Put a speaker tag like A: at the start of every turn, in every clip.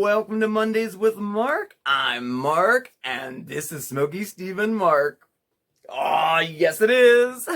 A: welcome to Mondays with Mark. I'm Mark, and this is SmokeySteveAndMarc. Oh, yes it is.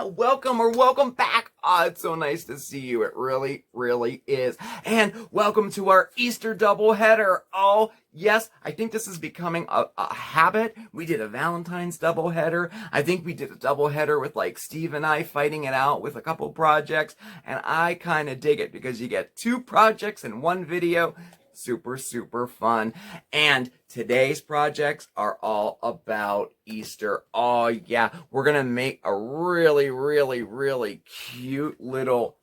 A: Welcome back. Oh, it's so nice to see you. It really, really is. And welcome to our Easter doubleheader. Oh, yes, I think this is becoming a habit. We did a Valentine's doubleheader. I think we did a doubleheader with like Steve and I fighting it out with a couple projects. And I kind of dig it because you get 2 projects in one video. Super, super fun. And today's projects are all about Easter. Oh, yeah. We're going to make a really, really, really cute little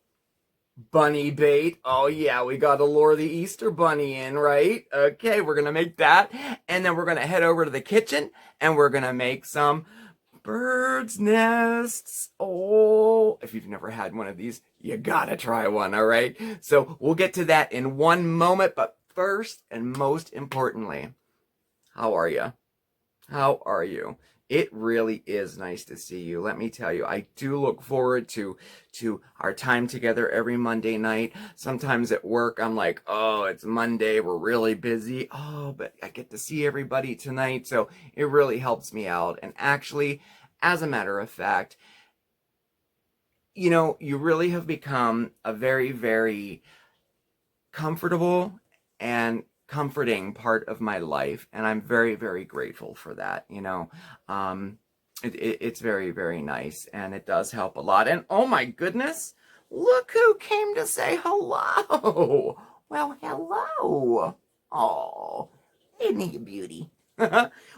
A: bunny bait. Oh, yeah. We got to lure the Easter bunny in, right? Okay, we're going to make that. And then we're going to head over to the kitchen and we're going to make some bird's nests. Oh, if you've never had one of these, you gotta try one, all right? So we'll get to that in one moment, but first and most importantly, how are you? How are you? It really is nice to see you. Let me tell you, I do look forward to our time together every Monday night. Sometimes at work, I'm like, oh, it's Monday, we're really busy. Oh, but I get to see everybody tonight, so it really helps me out. And actually, as a matter of fact, you know, you really have become a very, very comfortable and comforting part of my life, and I'm very, very grateful for that. You know, it's very, very nice, and it does help a lot. And oh my goodness, look who came to say hello. Well, hello. Oh, isn't he a beauty?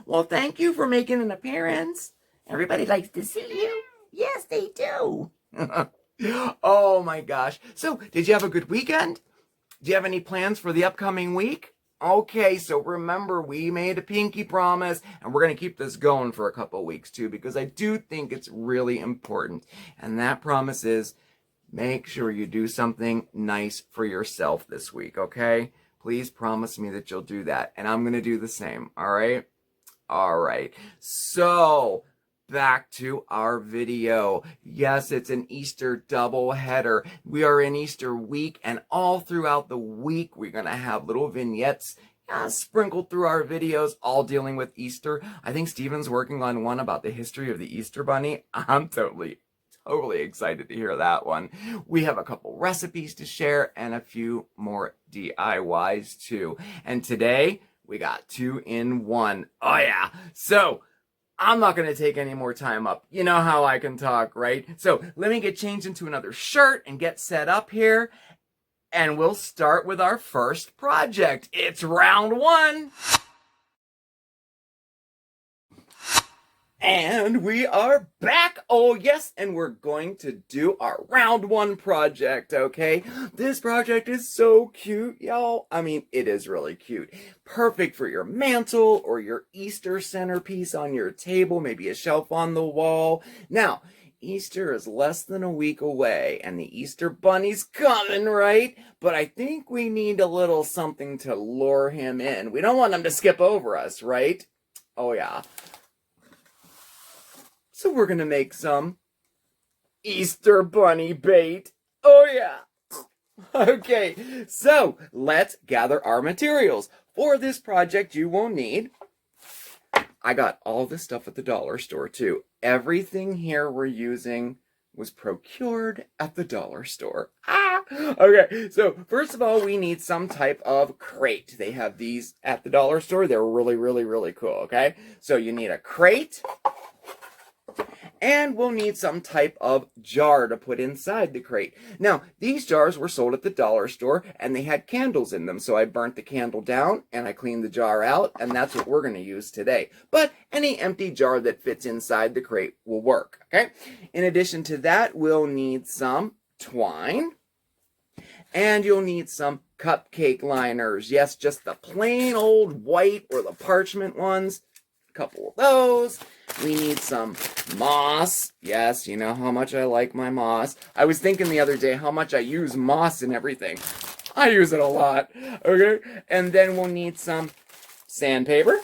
A: Well, thank you for making an appearance. Everybody likes to see you. Yes, they do. Oh my gosh. So, did you have a good weekend? Do you have any plans for the upcoming week? Okay, so remember, we made a pinky promise, and we're going to keep this going for a couple weeks too, because I do think it's really important. And that promise is, make sure you do something nice for yourself this week, okay? Please promise me that you'll do that, and I'm going to do the same, all right? All right, so back to our video. Yes, it's an Easter double header. We are in Easter week, and all throughout the week, we're going to have little vignettes sprinkled through our videos, all dealing with Easter. I think Steven's working on one about the history of the Easter Bunny. I'm totally excited to hear that one. We have a couple recipes to share and a few more DIYs too. And today, we got 2 in 1. Oh yeah. So, I'm not going to take any more time up. You know how I can talk, right? So let me get changed into another shirt and get set up here. And we'll start with our first project. It's round 1. And we are back. Oh, yes. And we're going to do our round 1 project, okay? This project is so cute, y'all. I mean, it is really cute. Perfect for your mantle or your Easter centerpiece on your table, maybe a shelf on the wall. Now, Easter is less than a week away, and the Easter Bunny's coming, right? But I think we need a little something to lure him in. We don't want him to skip over us, right? Oh, yeah. So we're going to make some Easter Bunny bait. Oh, yeah. Okay, so let's gather our materials. For this project, you will need... I got all this stuff at the dollar store, too. Everything here we're using was procured at the dollar store. Okay, so first of all, we need some type of crate. They have these at the dollar store. They're really, really, really cool, okay? So you need a crate. And we'll need some type of jar to put inside the crate. Now, these jars were sold at the dollar store, and they had candles in them. So I burnt the candle down, and I cleaned the jar out, and that's what we're going to use today. But any empty jar that fits inside the crate will work, okay? In addition to that, we'll need some twine. And you'll need some cupcake liners. Yes, just the plain old white or the parchment ones. Couple of those. We need some moss. Yes, you know how much I like my moss. I was thinking the other day how much I use moss in everything. I use it a lot. Okay? And then we'll need some sandpaper.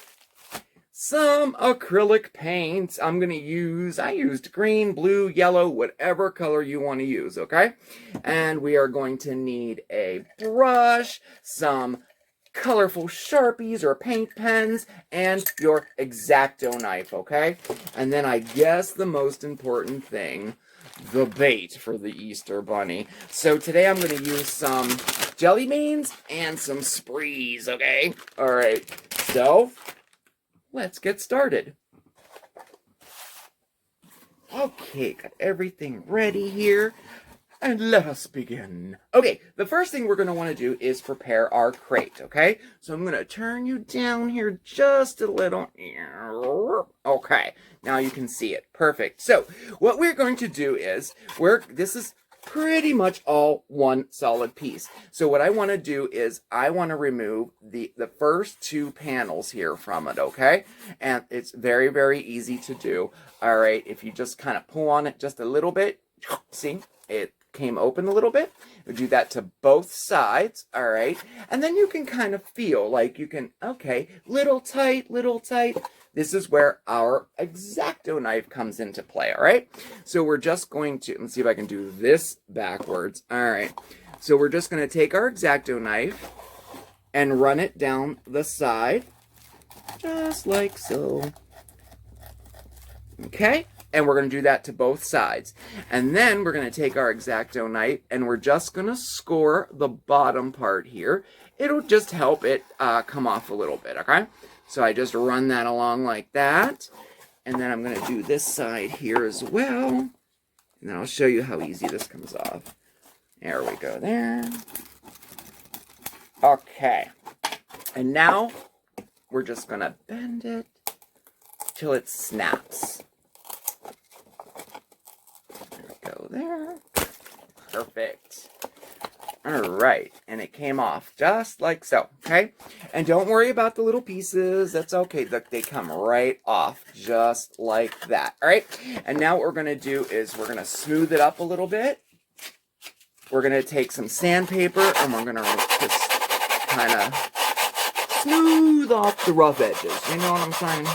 A: Some acrylic paints. I used green, blue, yellow, whatever color you want to use, okay? And we are going to need a brush, some colorful Sharpies or paint pens, and your X-Acto knife, okay? And then I guess the most important thing, the bait for the Easter Bunny. So today I'm going to use some jelly beans and some sprees, okay? All right, so let's get started. Okay, got everything ready here. And let us begin. Okay, the first thing we're going to want to do is prepare our crate, okay? So I'm going to turn you down here just a little. Okay, now you can see it. Perfect. So what we're going to do is, this is pretty much all one solid piece. So what I want to do is I want to remove the first two panels here from it, okay? And it's very, very easy to do. All right, if you just kind of pull on it just a little bit, see, it came open a little bit. We'll do that to both sides, all right? And then you can kind of feel like you can, okay, little tight, little tight. This is where our X-Acto knife comes into play, all right? So we're just going to, let's see if I can do this backwards. All right, so we're just going to take our X-Acto knife and run it down the side, just like so. Okay? And we're going to do that to both sides. And then we're going to take our X-Acto knife and we're just going to score the bottom part here. It'll just help it come off a little bit, okay? So I just run that along like that. And then I'm going to do this side here as well. And then I'll show you how easy this comes off. There we go there. Okay. And now we're just going to bend it till it snaps. Go there. Perfect. All right, and it came off just like so, okay? And don't worry about the little pieces. That's okay. Look, they come right off just like that, all right? And now what we're going to do is we're going to smooth it up a little bit. We're going to take some sandpaper, and we're going to just kind of smooth off the rough edges. You know what I'm saying?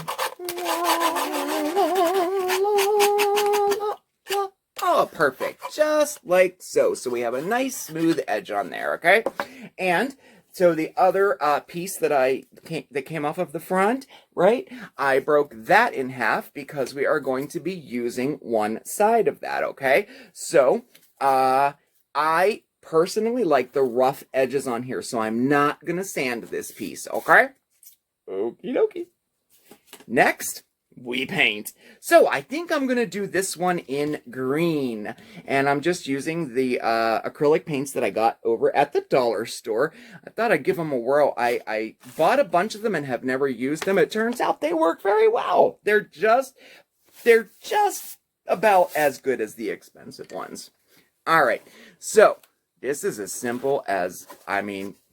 A: Oh, perfect. Just like so. So we have a nice smooth edge on there, okay? And so the other piece that came off of the front, right? I broke that in half because we are going to be using one side of that, okay? So I personally like the rough edges on here, so I'm not going to sand this piece, okay? Okie dokie. Next, we paint. So I think I'm going to do this one in green. And I'm just using the acrylic paints that I got over at the dollar store. I thought I'd give them a whirl. I bought a bunch of them and have never used them. It turns out they work very well. They're just about as good as the expensive ones. All right. So this is as simple as,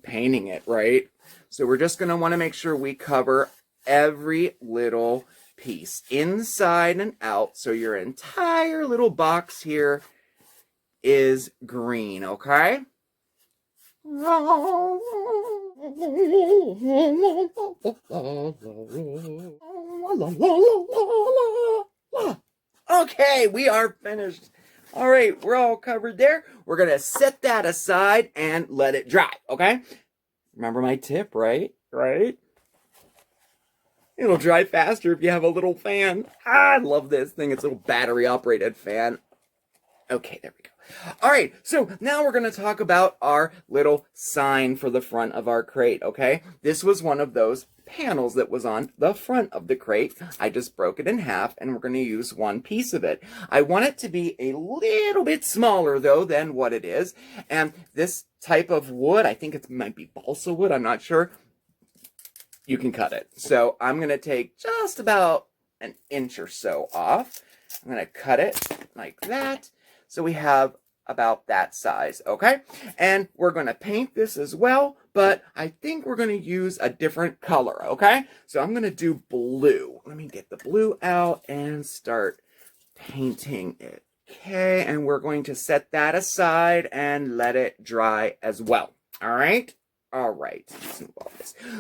A: painting it, right? So we're just going to want to make sure we cover every little piece inside and out, so your entire little box here is green, okay? Okay, we are finished. All right, we're all covered there. We're gonna set that aside and let it dry, okay? Remember my tip, right? It'll dry faster if you have a little fan. I love this thing. It's a little battery-operated fan. Okay, there we go. All right, so now we're going to talk about our little sign for the front of our crate, okay? This was one of those panels that was on the front of the crate. I just broke it in half, and we're going to use one piece of it. I want it to be a little bit smaller, though, than what it is. And this type of wood, I think it might be balsa wood, I'm not sure. You can cut it. So I'm going to take just about an inch or so off. I'm going to cut it like that. So we have about that size, okay? And we're going to paint this as well, but I think we're going to use a different color, okay? So I'm going to do blue. Let me get the blue out and start painting it. Okay, and we're going to set that aside and let it dry as well, all right? All right,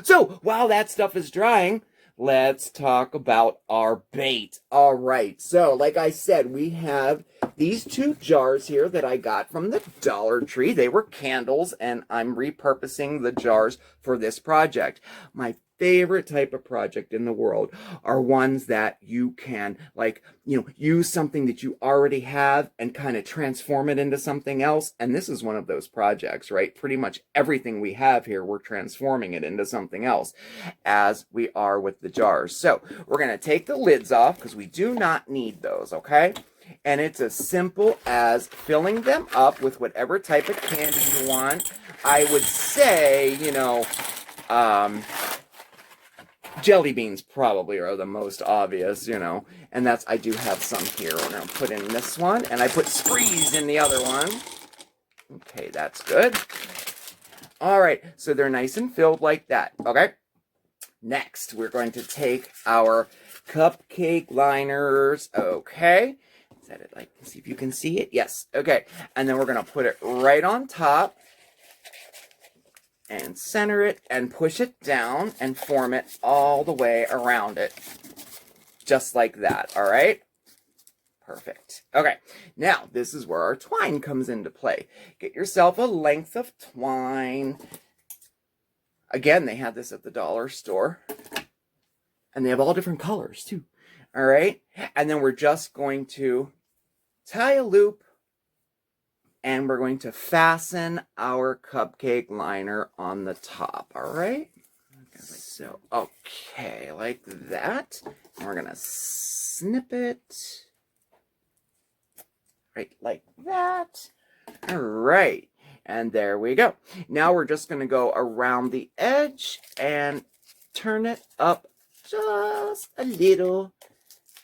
A: so while that stuff is drying, let's talk about our bait. All right, so like I said, we have these 2 jars here that I got from the Dollar Tree, they were candles, and I'm repurposing the jars for this project. My favorite type of project in the world are ones that you can, like, use something that you already have and kind of transform it into something else. And this is one of those projects, right? Pretty much everything we have here, we're transforming it into something else, as we are with the jars. So we're going to take the lids off because we do not need those, okay? And it's as simple as filling them up with whatever type of candy you want. I would say, jelly beans probably are the most obvious, and I do have some here. We're going to put in this one, and I put sprees in the other one. Okay, that's good. All right, so they're nice and filled like that, okay? Next, we're going to take our cupcake liners, okay? Set it like, see if you can see it. Yes, okay. And then we're going to put it right on top and center it and push it down and form it all the way around it. Just like that, all right? Perfect. Okay, now this is where our twine comes into play. Get yourself a length of twine. Again, they had this at the dollar store. And they have all different colors, too. All right? And then we're just going to tie a loop, and we're going to fasten our cupcake liner on the top, all right? So, okay, like that. And we're going to snip it right like that. All right, and there we go. Now we're just going to go around the edge and turn it up just a little,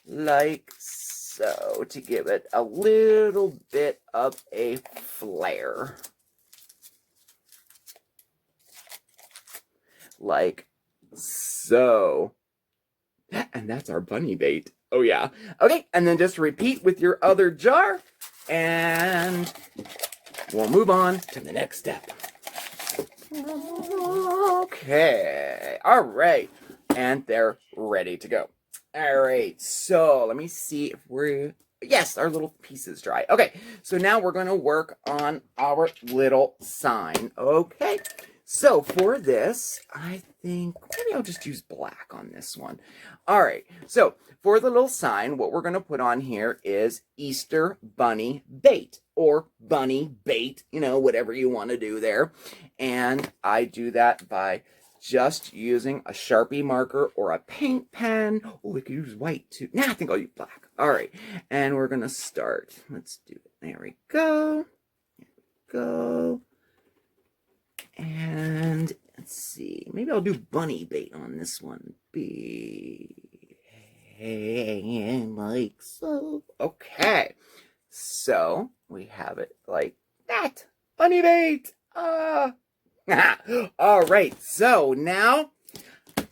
A: like so, to give it a little bit of a flare. Like so. And that's our bunny bait. Oh, yeah. Okay, and then just repeat with your other jar, and we'll move on to the next step. Okay. All right. And they're ready to go. All right. So let me see if we're... Yes, our little piece is dry. Okay. So now we're going to work on our little sign. Okay. So for this, I think maybe I'll just use black on this one. All right. So for the little sign, what we're going to put on here is Easter Bunny Bait, or Bunny Bait, you know, whatever you want to do there. And I do that by just using a Sharpie marker or a paint pen. Oh, we could use white too. Nah, I think I'll use black. All right. And we're going to start. Let's do it. There we go. There we go. And let's see. Maybe I'll do bunny bait on this one. Like so. Okay. So we have it like that. Bunny bait. All right. So now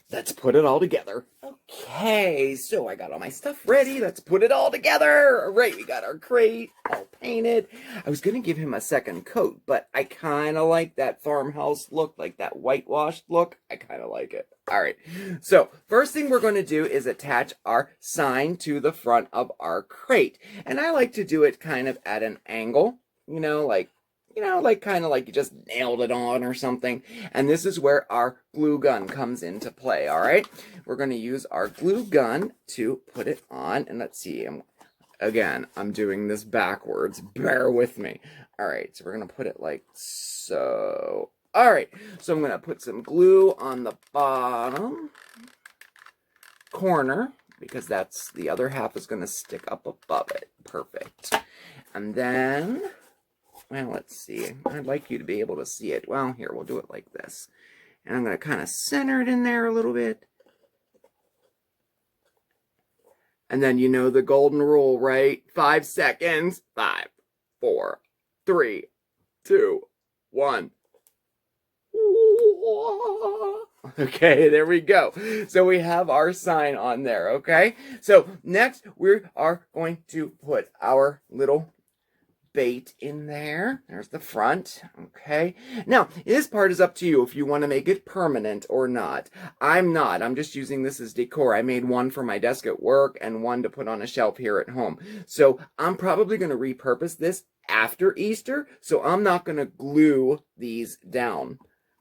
A: let's put it all together. Okay, so I got all my stuff ready. Let's put it all together. All right, we got our crate all painted. I was going to give him a second coat, but I kind of like that farmhouse look, like that whitewashed look. I kind of like it. All right, so first thing we're going to do is attach our sign to the front of our crate. And I like to do it kind of at an angle, like kind of like you just nailed it on or something. And this is where our glue gun comes into play, all right? We're going to use our glue gun to put it on. And let's see, I'm doing this backwards. Bear with me. All right, so we're going to put it like so. All right, so I'm going to put some glue on the bottom corner, because that's the other half is going to stick up above it. Perfect. And then... well, let's see. I'd like you to be able to see it. Well, here, we'll do it like this. And I'm going to kind of center it in there a little bit. And then you know the golden rule, right? 5 seconds. 5, 4, 3, 2, 1. Okay, there we go. So we have our sign on there, okay? So next, we are going to put our little bait in there. There's the front, okay? Now, this part is up to you if you want to make it permanent or not. I'm not. I'm just using this as decor. I made one for my desk at work and one to put on a shelf here at home. So I'm probably going to repurpose this after Easter, so I'm not going to glue these down.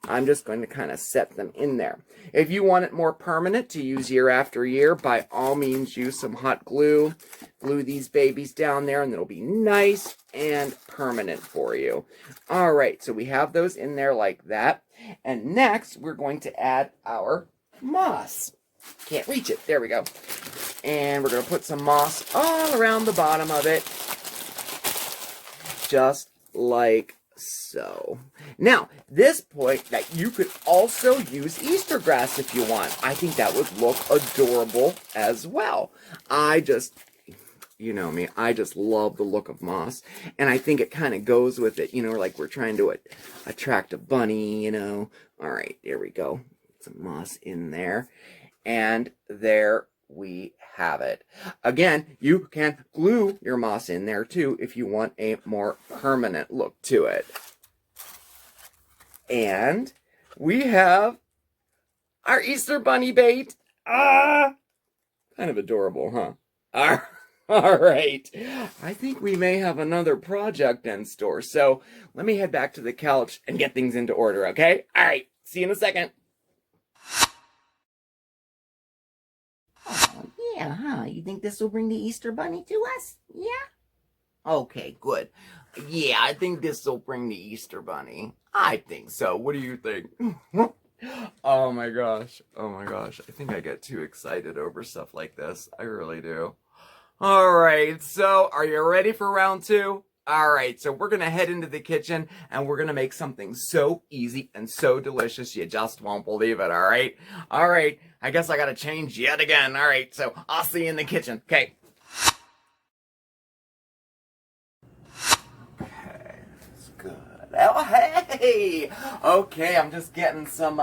A: I'm just going to kind of set them in there. If you want it more permanent to use year after year, by all means use some hot glue. Glue these babies down there and it'll be nice and permanent for you. All right, so we have those in there like that. And next, we're going to add our moss. Can't reach it. There we go. And we're going to put some moss all around the bottom of it. Just like so. Now, this point that you could also use Easter grass if you want. I think that would look adorable as well. You know me, I just love the look of moss. And I think it kind of goes with it, like we're trying to attract a bunny, All right, there we go. Some moss in there. And there we have it. Again, you can glue your moss in there too if you want a more permanent look to it. And we have our Easter bunny bait. Kind of adorable, huh? All right. I think we may have another project in store. So let me head back to the couch and get things into order, okay? All right. See you in a second. Oh, yeah, huh? You think this will bring the Easter bunny to us? Yeah? Okay, good. Yeah, I think this will bring the Easter bunny. I think so. What do you think? Oh my gosh. Oh my gosh. I think I get too excited over stuff like this. I really do. All right. So are you ready for round two? All right. So we're going to head into the kitchen and we're going to make something so easy and so delicious. You just won't believe it. All right. All right. I guess I got to change yet again. All right. So I'll see you in the kitchen. Okay. Oh, hey! Okay, I'm just getting some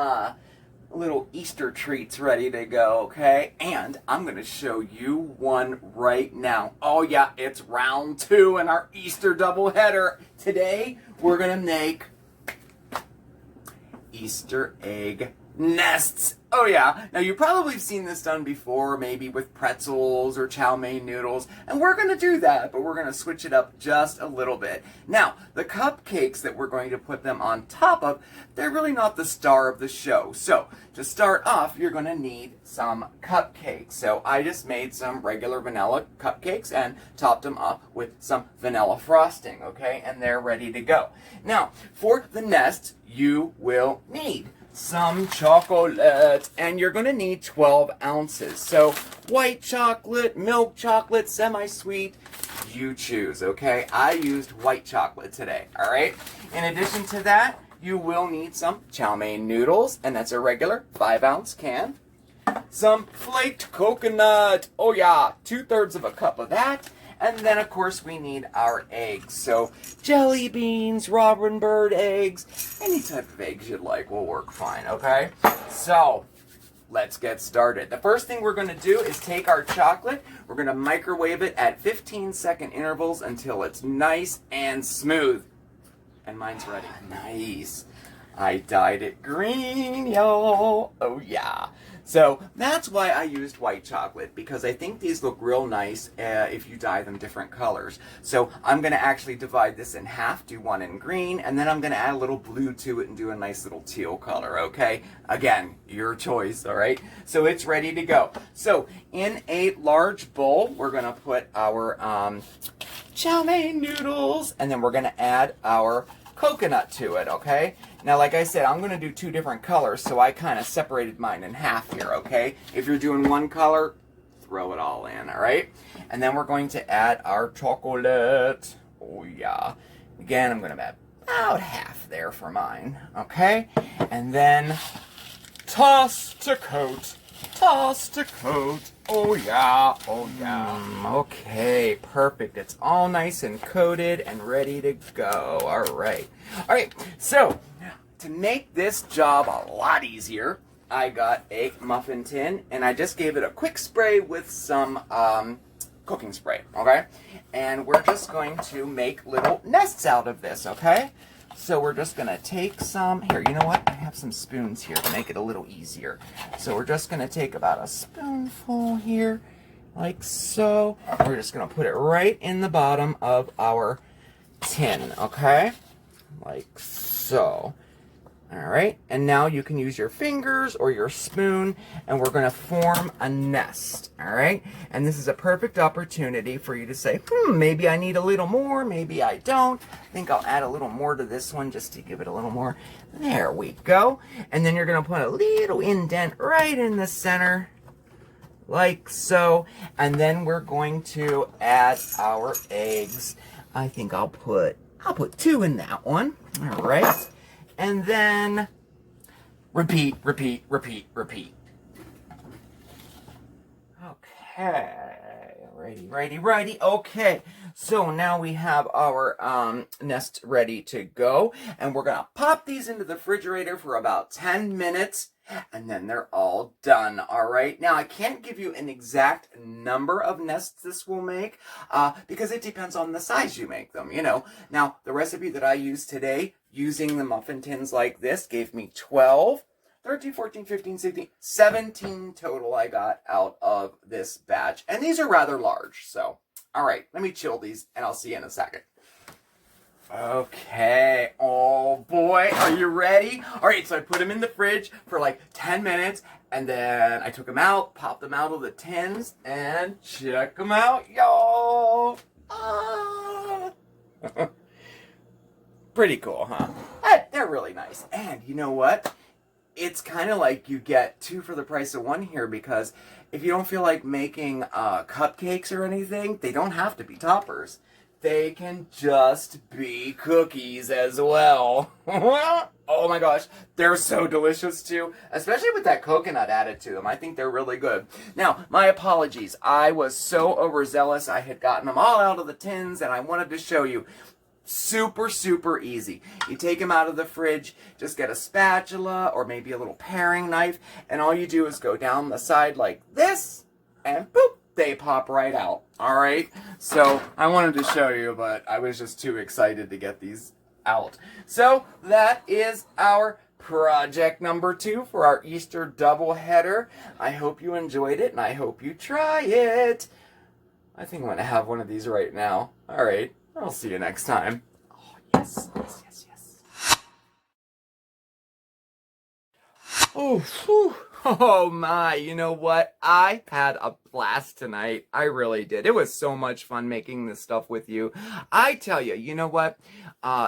A: little Easter treats ready to go, okay? And I'm going to show you one right now. Oh, yeah, it's round two in our Easter doubleheader. Today, we're going to make Easter egg nests. Oh yeah, now you've probably seen this done before, maybe with pretzels or chow mein noodles, and we're going to do that, but we're going to switch it up just a little bit. Now, the cupcakes that we're going to put them on top of, they're really not the star of the show. So, to start off, you're going to need some cupcakes. So, I just made some regular vanilla cupcakes and topped them up with some vanilla frosting, okay? And they're ready to go. Now, for the nest, you will need some chocolate, and you're going to need 12 ounces. So white chocolate, milk chocolate, semi-sweet, you choose, okay? I used white chocolate today, all right? In addition to that, you will need some chow mein noodles, and that's a regular 5-ounce can. Some flaked coconut, oh yeah, 2/3 of a cup of that. And then, of course, we need our eggs. So, jelly beans, robin bird eggs, any type of eggs you'd like will work fine, okay? So, let's get started. The first thing we're going to do is take our chocolate. We're going to microwave it at 15-second intervals until it's nice and smooth. And mine's ready. Nice. I dyed it green, y'all. Oh, yeah. So that's why I used white chocolate, because I think these look real nice if you dye them different colors. So I'm going to actually divide this in half, do one in green, and then I'm going to add a little blue to it and do a nice little teal color, okay? Again, your choice, all right? So it's ready to go. So in a large bowl, we're going to put our chow mein noodles, and then we're going to add our coconut to it, okay? Now, like I said, I'm going to do 2 different colors, so I kind of separated mine in half here, okay? If you're doing one color, throw it all in, all right? And then we're going to add our chocolate. Oh, yeah. Again, I'm going to add about half there for mine, okay? And then toss to coat. Toss to coat. Oh, yeah. Oh, yeah. Okay, perfect. It's all nice and coated and ready to go. All right. All right, so to make this job a lot easier, I got a muffin tin, and I just gave it a quick spray with some cooking spray, okay? And we're just going to make little nests out of this, okay? So we're just gonna take some, here, you know what? I have some spoons here to make it a little easier. So we're just gonna take about a spoonful here, like so. We're just gonna put it right in the bottom of our tin, okay? Like so. All right, and now you can use your fingers or your spoon, and we're gonna form a nest, all right? And this is a perfect opportunity for you to say, maybe I need a little more, maybe I don't. I think I'll add a little more to this one just to give it a little more. There we go. And then you're gonna put a little indent right in the center, like so. And then we're going to add our eggs. I think I'll put 2 in that one, all right? And then repeat, repeat, repeat, repeat. Okay, righty. Okay, so now we have our nest ready to go. And we're gonna pop these into the refrigerator for about 10 minutes. And then they're all done, all right? Now, I can't give you an exact number of nests this will make because it depends on the size you make them, you know. Now, the recipe that I used today, using the muffin tins like this, gave me 12, 13, 14, 15, 16, 17 total I got out of this batch. And these are rather large, so, all right, let me chill these, and I'll see you in a second. Okay, oh boy, are you ready? All right, so I put them in the fridge for like 10 minutes, and then I took them out, popped them out of the tins, and check them out, y'all. Pretty cool, huh? They're really nice. And you know what? It's kind of like you get 2 for the price of 1 here, because if you don't feel like making cupcakes or anything, they don't have to be toppers. They can just be cookies as well. Oh my gosh, they're so delicious too, especially with that coconut added to them. I think they're really good. Now, my apologies. I was so overzealous. I had gotten them all out of the tins, and I wanted to show you. Super, super easy. You take them out of the fridge, just get a spatula or maybe a little paring knife, and all you do is go down the side like this, and boop, they pop right out. All right, so I wanted to show you, but I was just too excited to get these out. So that is our project number 2 for our Easter double header. I hope you enjoyed it, and I hope you try it. I think I'm gonna have one of these right now. All right, I'll see you next time. Oh, yes. Oh, whew. Oh my, you know what? I had a blast tonight. I really did. It was so much fun making this stuff with you. I tell you, you know what?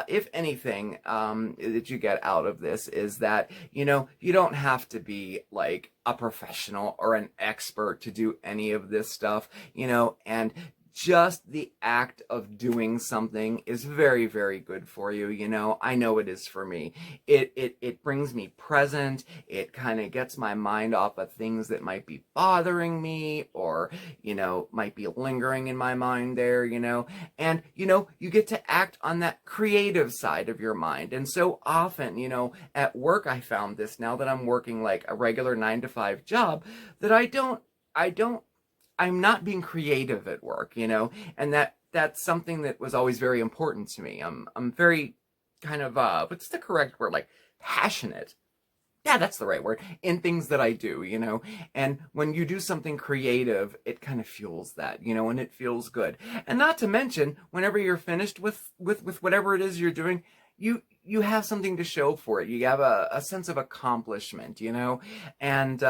A: If anything that you get out of this is that, you know, you don't have to be like a professional or an expert to do any of this stuff, you know, and just the act of doing something is very, very good for you. You know, I know it is for me. It brings me present. It kind of gets my mind off of things that might be bothering me or, you know, might be lingering in my mind there, you know, and, you know, you get to act on that creative side of your mind. And so often, you know, at work, I found this now that I'm working like a regular 9-to-5 job, that I'm not being creative at work, you know, and that's something that was always very important to me. I'm very kind of, what's the correct word? Like passionate. Yeah, that's the right word, in things that I do, you know, and when you do something creative, it kind of fuels that, you know, and it feels good. And not to mention, whenever you're finished with whatever it is you're doing, you have something to show for it. You have a sense of accomplishment, you know, and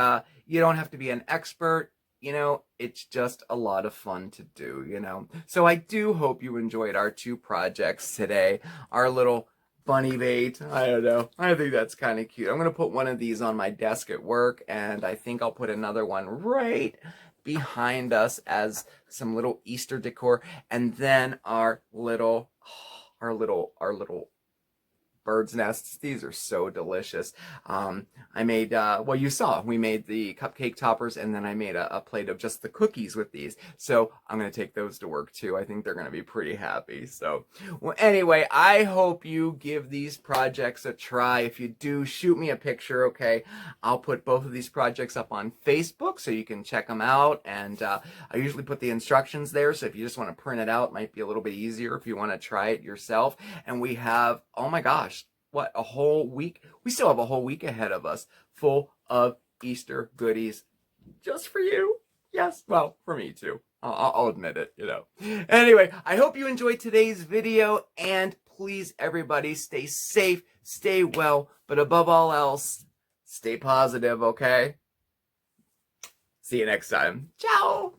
A: you don't have to be an expert. You know, it's just a lot of fun to do, you know. So I do hope you enjoyed our 2 projects today. Our little bunny bait. I don't know. I think that's kind of cute. I'm going to put one of these on my desk at work, and I think I'll put another one right behind us as some little Easter decor. And then our little bird's nests. These are so delicious. I made, well, you saw, we made the cupcake toppers, and then I made a plate of just the cookies with these. So I'm going to take those to work too. I think they're going to be pretty happy. So, well, anyway, I hope you give these projects a try. If you do, shoot me a picture, okay? I'll put both of these projects up on Facebook so you can check them out. And I usually put the instructions there. So if you just want to print it out, it might be a little bit easier if you want to try it yourself. And we have, oh my gosh, what, a whole week? We still have a whole week ahead of us full of Easter goodies just for you. Yes, well, for me too. I'll admit it, you know. Anyway, I hope you enjoyed today's video, and please, everybody, stay safe, stay well, but above all else, stay positive, okay? See you next time. Ciao!